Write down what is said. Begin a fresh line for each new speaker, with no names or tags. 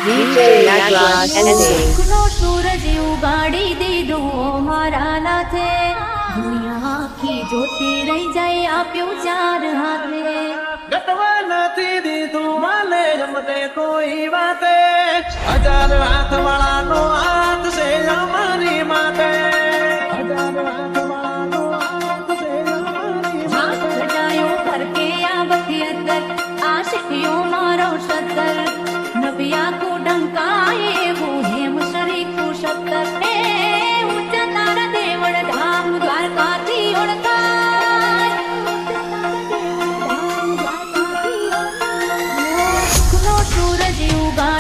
DJ Nagraj ending.
સુખનો સૂરજ ઉગાડી દીધો મારા નાથે, દુનિયા આખી જોતી રહી જાય આપ્યું ચાર હાથે.
ગટવા નથી દીધું માલે જમતે કોઈ વાતે, 1000 હાથ વાળાનો હાથ છે અમારી માતે. 1000 હાથ વાળાનો હાથ છે અમારી માતે.
સજાયો કરકે આ બધી અંદર આશિકીઓ મારો સત્તર, નબિયા કો ડંકાએ वो हेम शरीफू सत्तर. એ ઉચ્ચ તારા દેવળ ધામ દ્વારકાથી ઓળખાય, સુખનો સૂરજ ઉગાડી